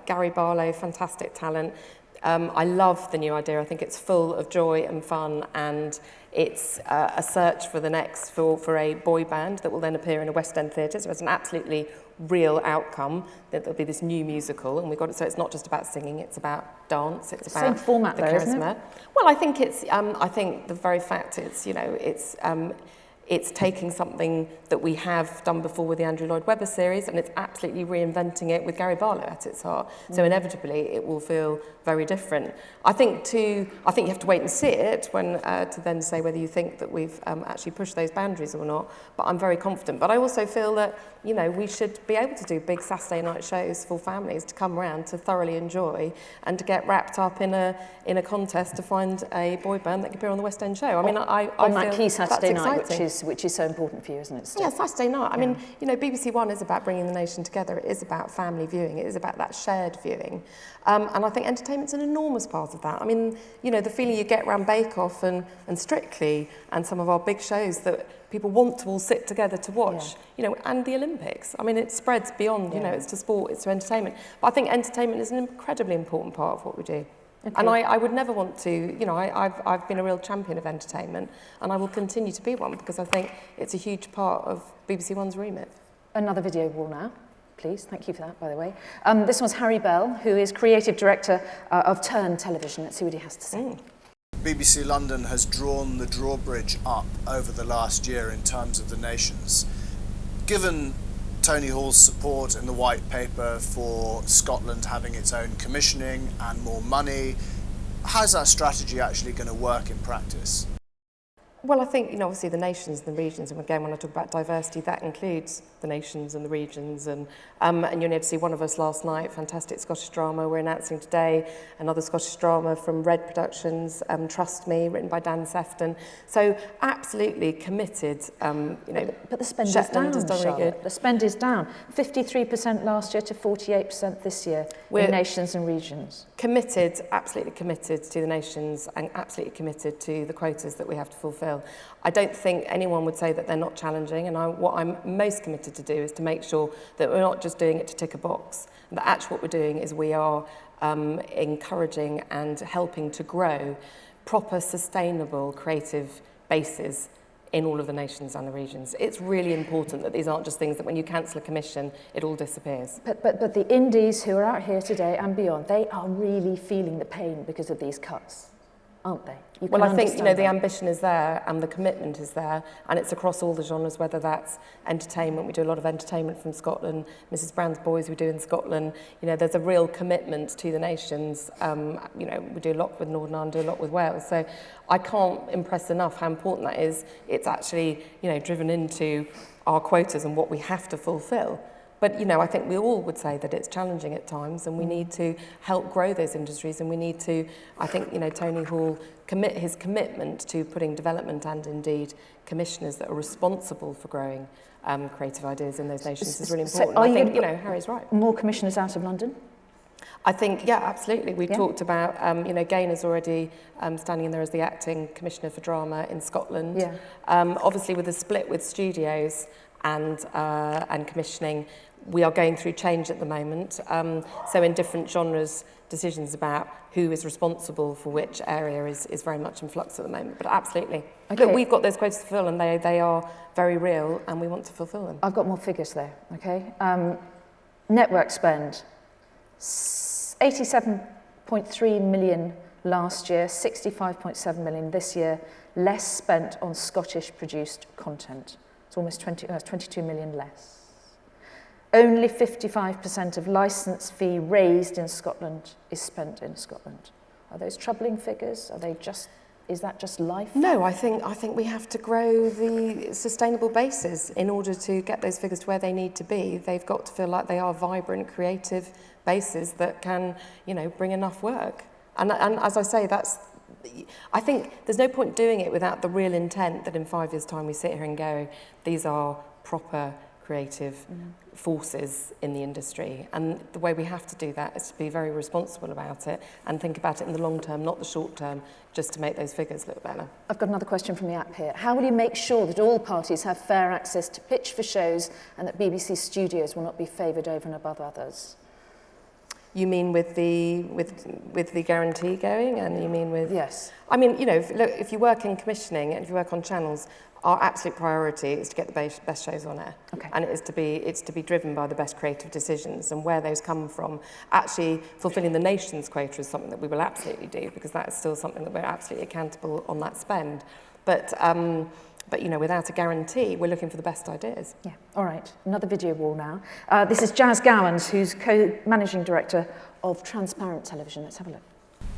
Gary Barlow, fantastic talent. I love the new idea. I think it's full of joy and fun, and it's a search for a boy band that will then appear in a West End theatre. So it's an absolutely real outcome that there'll be this new musical, and we've got it. So it's not just about singing; it's about dance. It's about same format, the though, charisma. isn't it? Well, I think it's. I think the very fact it's taking something that we have done before with the Andrew Lloyd Webber series, and it's absolutely reinventing it with Gary Barlow at its heart. So inevitably, it will feel very different. I think you have to wait and see it to then say whether you think that we've actually pushed those boundaries or not. But I'm very confident. But I also feel that we should be able to do big Saturday night shows for families to come around to thoroughly enjoy and to get wrapped up in a contest to find a boy band that can appear on the West End show. I mean, I on feel that key Saturday night, exciting. which is so important for you, isn't it, Steph? Yeah, Saturday night. I mean, BBC One is about bringing the nation together. It is about family viewing. It is about that shared viewing. And I think entertainment's an enormous part of that. I mean, the feeling you get around Bake Off and Strictly and some of our big shows that people want to all sit together to watch, and the Olympics. I mean, it spreads beyond, it's to sport, it's to entertainment. But I think entertainment is an incredibly important part of what we do. Okay. And I would never want to, I've been a real champion of entertainment, and I will continue to be one because I think it's a huge part of BBC One's remit. Another video wall now, please. Thank you for that, by the way. This one's Harry Bell, who is creative director of TERN Television. Let's see what he has to say. BBC London has drawn the drawbridge up over the last year in terms of the nations. Given Tony Hall's support in the White Paper for Scotland having its own commissioning and more money, how's that strategy actually going to work in practice? Well, I think, obviously the nations and the regions, and again, when I talk about diversity, that includes the nations and the regions. And you'll need to see one of us last night, fantastic Scottish drama. We're announcing today another Scottish drama from Red Productions, Trust Me, written by Dan Sefton. So absolutely committed, But the spend Shetland is down, has done really good. The spend is down. 53% last year to 48% this year in nations and regions. Committed, absolutely committed to the nations and absolutely committed to the quotas that we have to fulfil. I don't think anyone would say that they're not challenging, and what I'm most committed to do is to make sure that we're not just doing it to tick a box, and that actually what we're doing is we are encouraging and helping to grow proper, sustainable, creative bases in all of the nations and the regions. It's really important that these aren't just things that when you cancel a commission, it all disappears. But the indies who are out here today and beyond, they are really feeling the pain because of these cuts, aren't they? Well, I think, the ambition is there and the commitment is there, and it's across all the genres, whether that's entertainment. We do a lot of entertainment from Scotland. Mrs. Brown's Boys we do in Scotland. There's a real commitment to the nations. We do a lot with Northern Ireland, do a lot with Wales. So I can't impress enough how important that is. It's actually, driven into our quotas and what we have to fulfil. But, I think we all would say that it's challenging at times, and we need to help grow those industries, and we need to, I think, Tony Hall his commitment to putting development and indeed commissioners that are responsible for growing creative ideas in those nations is really important. So I think, Harry's right. More commissioners out of London? I think, yeah, absolutely. We've talked about, Gain is already standing in there as the acting commissioner for drama in Scotland. Yeah. Obviously, with the split with studios and commissioning, we are going through change at the moment. So in different genres, decisions about who is responsible for which area is very much in flux at the moment. But absolutely. Okay. Look, we've got those quotas to fulfill, and they are very real, and we want to fulfill them. I've got more figures there, okay? Network spend, 87.3 million last year, 65.7 million this year, less spent on Scottish-produced content. It's almost 22 million less. Only 55% of licence fee raised in Scotland is spent in Scotland. Are those troubling figures? Is that just life? No, I think we have to grow the sustainable bases in order to get those figures to where they need to be. They've got to feel like they are vibrant, creative bases that can, bring enough work. And as I say, I think there's no point doing it without the real intent that in 5 years' time we sit here and go, these are proper creative forces in the industry. And the way we have to do that is to be very responsible about it and think about it in the long term, not the short term, just to make those figures look better. I've got another question from the app here. How will you make sure that all parties have fair access to pitch for shows and that BBC studios will not be favoured over and above others? You mean with the guarantee going, and you mean with... Yes. I mean, if you work in commissioning and if you work on channels, our absolute priority is to get the best shows on air. Okay. And it's to be driven by the best creative decisions, and where those come from. Actually, fulfilling the nation's quota is something that we will absolutely do, because that is still something that we're absolutely accountable on that spend. But without a guarantee, we're looking for the best ideas. Yeah, all right. Another video wall now. This is Jazz Gowans, who's co-managing director of Transparent Television. Let's have a look.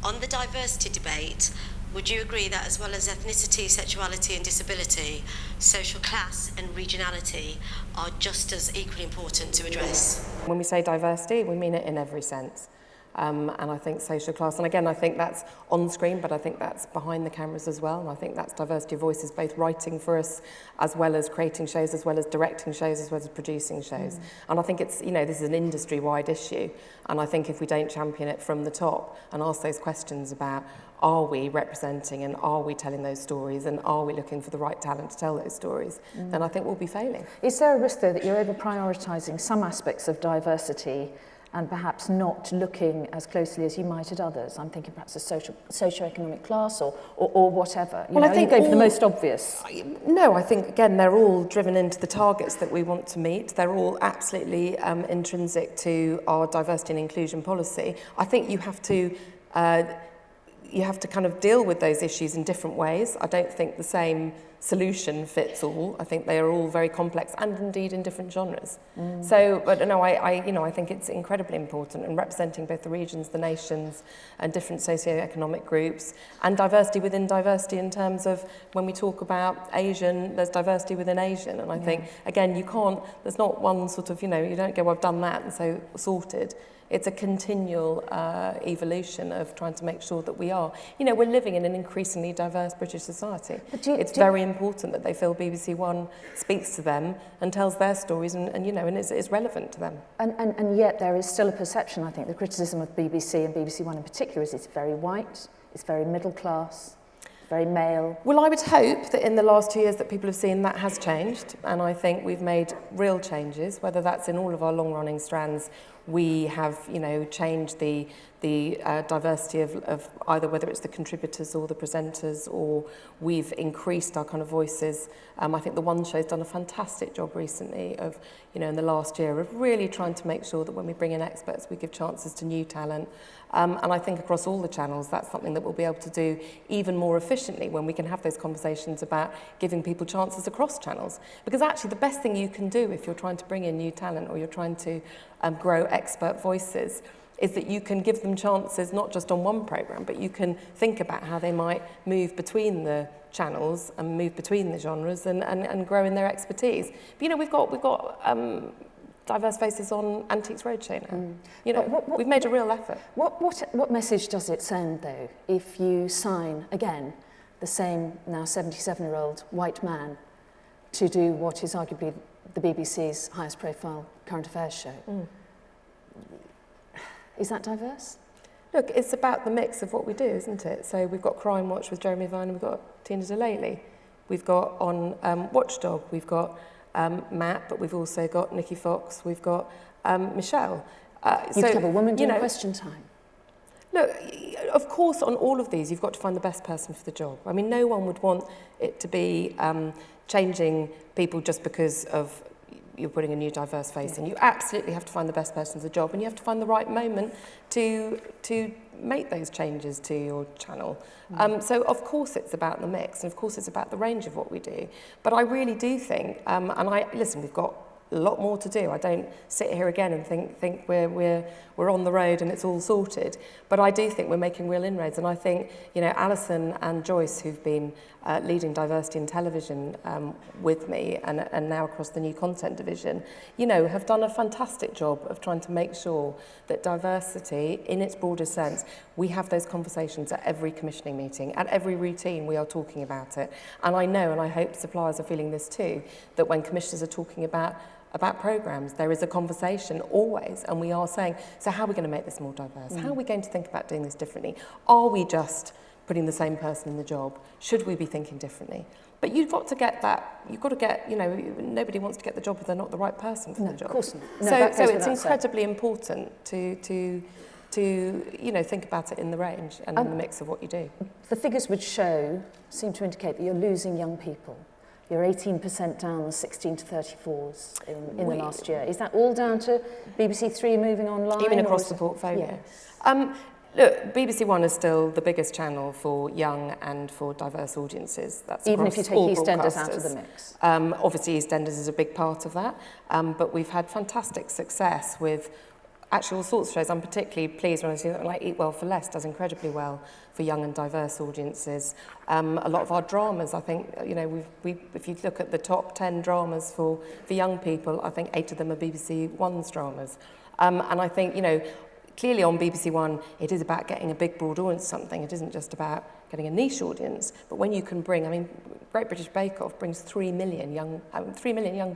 On the diversity debate, would you agree that as well as ethnicity, sexuality and disability, social class and regionality are just as equally important to address? When we say diversity, we mean it in every sense. And I think social class, and again, I think that's on screen, but I think that's behind the cameras as well. And I think that's diversity of voices, both writing for us, as well as creating shows, as well as directing shows, as well as producing shows. And I think it's, this is an industry-wide issue. And I think if we don't champion it from the top and ask those questions about, are we representing and are we telling those stories and are we looking for the right talent to tell those stories, then I think we'll be failing. Is there a risk, though, that you're over-prioritising some aspects of diversity and perhaps not looking as closely as you might at others? I'm thinking perhaps a socio-economic class or whatever. I think going for the most obvious. No, I think, again, they're all driven into the targets that we want to meet. They're all absolutely intrinsic to our diversity and inclusion policy. I think you have to kind of deal with those issues in different ways. I don't think the same solution fits all. I think they are all very complex and indeed in different genres. So, but no, I think it's incredibly important, and representing both the regions, the nations, and different socio-economic groups, and diversity within diversity in terms of when we talk about Asian, there's diversity within Asian. And I think, again, there's not one sort of, you don't go, well, I've done that and so sorted. It's a continual evolution of trying to make sure that we are, we're living in an increasingly diverse British society. It's very important that they feel BBC One speaks to them and tells their stories and is relevant to them. And yet there is still a perception, I think, the criticism of BBC and BBC One in particular is it's very white, it's very middle class. very male? Well, I would hope that in the last 2 years that people have seen that has changed, and I think we've made real changes, whether that's in all of our long-running strands. We have, changed the diversity of either whether it's the contributors or the presenters, or we've increased our kind of voices. I think the One Show's done a fantastic job recently of, in the last year of really trying to make sure that when we bring in experts, we give chances to new talent. And I think across all the channels, that's something that we'll be able to do even more efficiently when we can have those conversations about giving people chances across channels. Because actually the best thing you can do if you're trying to bring in new talent or you're trying to grow expert voices is that you can give them chances not just on one programme, but you can think about how they might move between the channels and move between the genres and grow in their expertise. But, we've got diverse faces on Antiques Roadshow now. We've made a real effort. What message does it send, though, if you sign, again, the same now 77-year-old white man to do what is arguably the BBC's highest profile current affairs show? Is that diverse? Look, it's about the mix of what we do, isn't it? So we've got Crime Watch with Jeremy Vine, we've got Tina DeLaley. We've got on Watchdog, we've got Matt, but we've also got Nikki Fox, we've got Michelle. You could have a woman doing Question Time. Look, of course, on all of these, you've got to find the best person for the job. I mean, no one would want it to be changing people just because of you're putting a new diverse face in. You absolutely have to find the best person for the job, and you have to find the right moment to make those changes to your channel. So of course it's about the mix, and of course it's about the range of what we do. But I really do think, listen, we've got a lot more to do. I don't sit here again and think we're on the road and it's all sorted. But I do think we're making real inroads, and I think Alison and Joyce, who've been leading diversity in television with me and now across the new content division, have done a fantastic job of trying to make sure that diversity, in its broadest sense, we have those conversations at every commissioning meeting, at every routine we are talking about it. And I know, and I hope suppliers are feeling this too, that when commissioners are talking about programmes, there is a conversation always, and we are saying, so how are we going to make this more diverse? How are we going to think about doing this differently? Are we just putting the same person in the job? Should we be thinking differently? But you've got to get that, nobody wants to get the job if they're not the right person for the job. Of course not. So it's incredibly important to think about it in the range and in the mix of what you do. The figures seem to indicate that you're losing young people. You're 18% down on 16 to 34s in the last year. Is that all down to BBC Three moving online? Even across the portfolio? Yes. Look, BBC One is still the biggest channel for young and for diverse audiences. That's even if you take EastEnders out of the mix? Obviously, EastEnders is a big part of that, but we've had fantastic success with actually all sorts of shows. I'm particularly pleased when I see that Eat Well for Less does incredibly well for young and diverse audiences. A lot of our dramas, I think, if you look at the top 10 dramas for young people, I think 8 of them are BBC One's dramas. And I think, clearly on BBC One, it is about getting a big, broad audience something. It isn't just about getting a niche audience. But when you can bring, Great British Bake Off brings 3 million young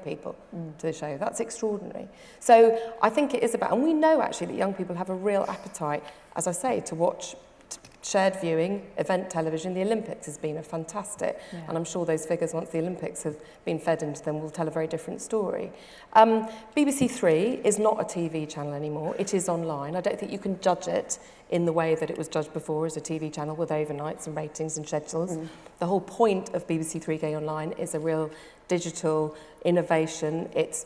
people to the show. That's extraordinary. So I think it is about, and we know actually that young people have a real appetite, as I say, to watch shared viewing, event television. The Olympics has been a fantastic, and I'm sure those figures, once the Olympics have been fed into them, will tell a very different story. BBC Three is not a TV channel anymore. It is online. I don't think you can judge it in the way that it was judged before as a TV channel with overnights and ratings and schedules. The whole point of BBC Three going online is a real digital innovation. It's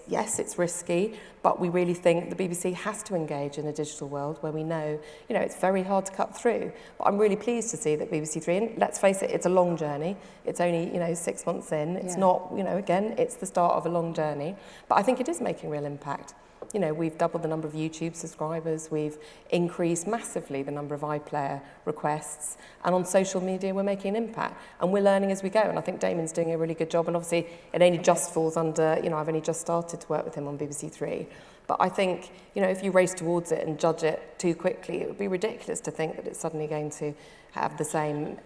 risky, but we really think the BBC has to engage in a digital world where we know, it's very hard to cut through. But I'm really pleased to see that BBC Three, and let's face it, it's a long journey. It's only, 6 months in. It's not, again, it's the start of a long journey. But I think it is making real impact. We've doubled the number of YouTube subscribers, we've increased massively the number of iPlayer requests, and on social media we're making an impact, and we're learning as we go, and I think Damon's doing a really good job, and obviously it only just falls under, I've only just started to work with him on BBC Three, but I think, if you race towards it and judge it too quickly, it would be ridiculous to think that it's suddenly going to have the same,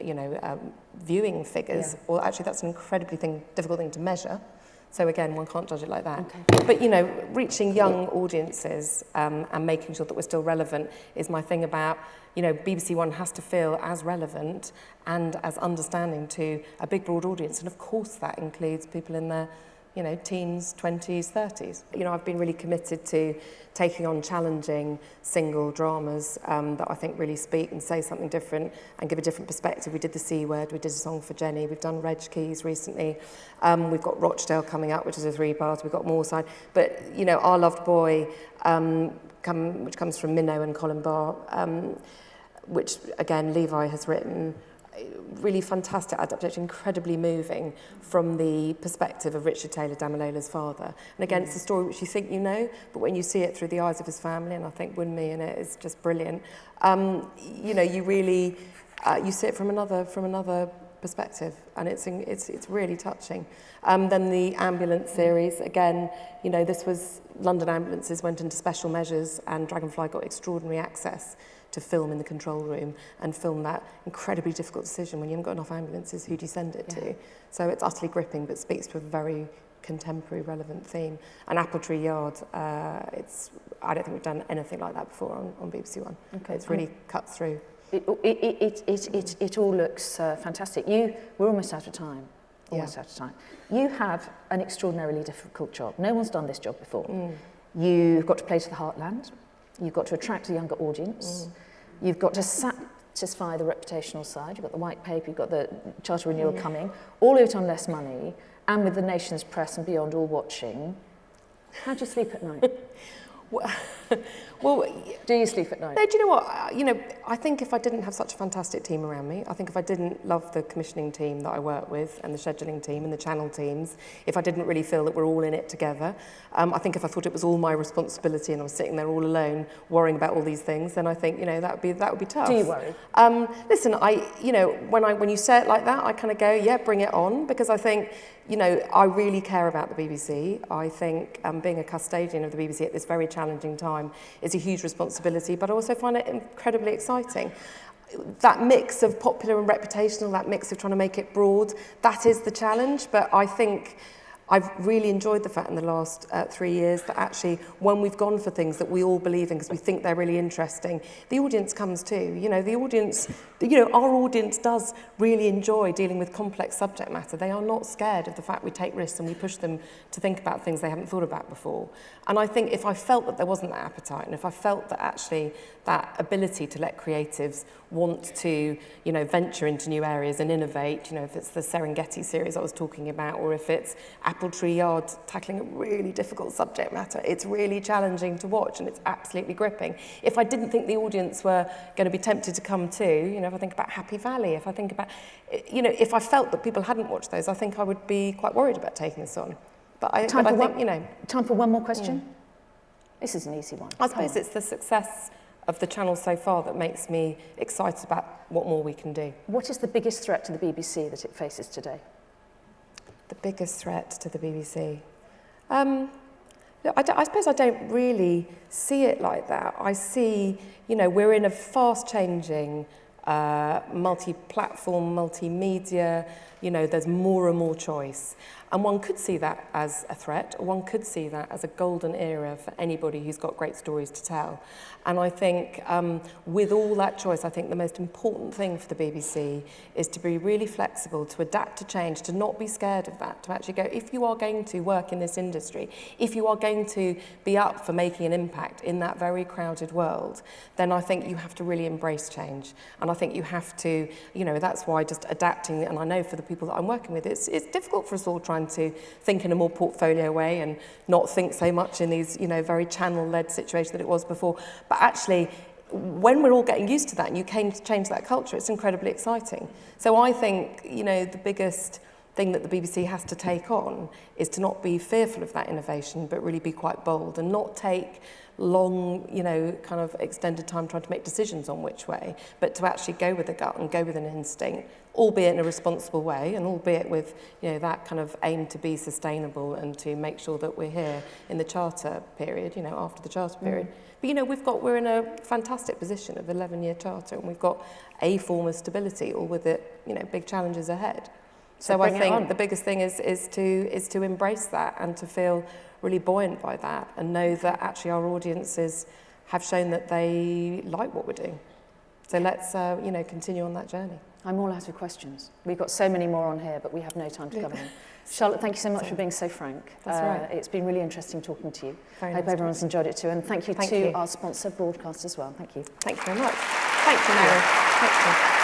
viewing figures. Well, actually that's an incredibly difficult thing to measure. So again, one can't judge it like that. Okay. But, you know, reaching young audiences and making sure that we're still relevant is my thing about, you know, BBC One has to feel as relevant and as understanding to a big, broad audience. And of course that includes people in their, you know, teens, 20s, 30s. You know, I've been really committed to taking on challenging single dramas that I think really speak and say something different and give a different perspective. We did The C Word, we did A Song for Jenny, we've done Reg Keys recently. We've got Rochdale coming up, which is a 3-part, we've got Moorside. But, you know, Our Loved Boy, which comes from Minnow and Colin Barr, which, again, Levi has written, really fantastic adaptation, incredibly moving from the perspective of Richard Taylor Damilola's father. And again, it's a story which you think you know, but when you see it through the eyes of his family, and I think Wunmi in it is just brilliant, you know, you really, you see it from another perspective, and it's really touching. Then the ambulance series, again, you know, this was, London Ambulances went into special measures and Dragonfly got extraordinary access to film in the control room and film that incredibly difficult decision when you haven't got enough ambulances, who do you send it to? So it's utterly gripping, but speaks to a very contemporary, relevant theme. And Apple Tree Yard, I don't think we've done anything like that before on BBC One. Okay. It's really cut through. It all looks fantastic. We're almost out of time. Almost out of time. You have an extraordinarily difficult job. No one's done this job before. You've got to play to the heartland. You've got to attract a younger audience. You've got to satisfy the reputational side. You've got the white paper, you've got the charter renewal coming, all of it on less money, and with the nation's press and beyond all watching. How do you sleep at night? Well, do you sleep at night? No, do you know what? You know, I think if I didn't have such a fantastic team around me, I think if I didn't love the commissioning team that I work with and the scheduling team and the channel teams, if I didn't really feel that we're all in it together, I think if I thought it was all my responsibility and I was sitting there all alone worrying about all these things, then I think, you know, that would be tough. Do you worry? Listen, you know, when you say it like that, I kind of go, yeah, bring it on, because I think, you know, I really care about the BBC. I think being a custodian of the BBC at this very challenging time is a huge responsibility, but I also find it incredibly exciting. That mix of popular and reputational, that mix of trying to make it broad, that is the challenge, but I think I've really enjoyed the fact in the last 3 years that actually when we've gone for things that we all believe in because we think they're really interesting, the audience comes too. You know, the audience, you know, our audience does really enjoy dealing with complex subject matter. They are not scared of the fact we take risks and we push them to think about things they haven't thought about before. And I think if I felt that there wasn't that appetite, and if I felt that actually that ability to let creatives want to, you know, venture into new areas and innovate, you know, if it's the Serengeti series I was talking about, or if it's Apple Tree Yard tackling a really difficult subject matter, it's really challenging to watch and it's absolutely gripping. If I didn't think the audience were going to be tempted to come too, you know, if I think about Happy Valley, if I think about, you know, if I felt that people hadn't watched those, I think I would be quite worried about taking this on. But I think, you know... Time for one more question? This is an easy one. I suppose it's the success of the channel so far that makes me excited about what more we can do. What is the biggest threat to the BBC that it faces today? The biggest threat to the BBC? Look, I suppose I don't really see it like that. I see, you know, we're in a fast-changing, multi-platform, multimedia, you know, there's more and more choice. And one could see that as a threat, or one could see that as a golden era for anybody who's got great stories to tell. And I think with all that choice, I think the most important thing for the BBC is to be really flexible, to adapt to change, to not be scared of that, to actually go, if you are going to work in this industry, if you are going to be up for making an impact in that very crowded world, then I think you have to really embrace change. And I think you have to, you know, that's why just adapting, and I know for the people that I'm working with, it's difficult for us all trying to think in a more portfolio way and not think so much in these, you know, very channel-led situations that it was before. But actually, when we're all getting used to that and you can change that culture, it's incredibly exciting. So I think, you know, the biggest thing that the BBC has to take on is to not be fearful of that innovation, but really be quite bold and not take long, you know, kind of extended time trying to make decisions on which way, but to actually go with the gut and go with an instinct, albeit in a responsible way and albeit with, you know, that kind of aim to be sustainable and to make sure that we're here in the charter period, you know, after the charter period. But, you know, we're in a fantastic position of 11-year charter and we've got a form of stability, all with it, you know, big challenges ahead. So I bring it on. think the biggest thing is to embrace that and to feel really buoyant by that and know that actually our audiences have shown that they like what we're doing. So let's continue on that journey. I'm all out of questions. We've got so many more on here, but we have no time to cover them. Charlotte, thank you so much for being so frank. That's right. It's been really interesting talking to you. Very I hope nice everyone's enjoyed it too. And thank you to you. our sponsor, Broadcast, as well. Thank you. Thank you very much. Thank you, Mary. Thank you.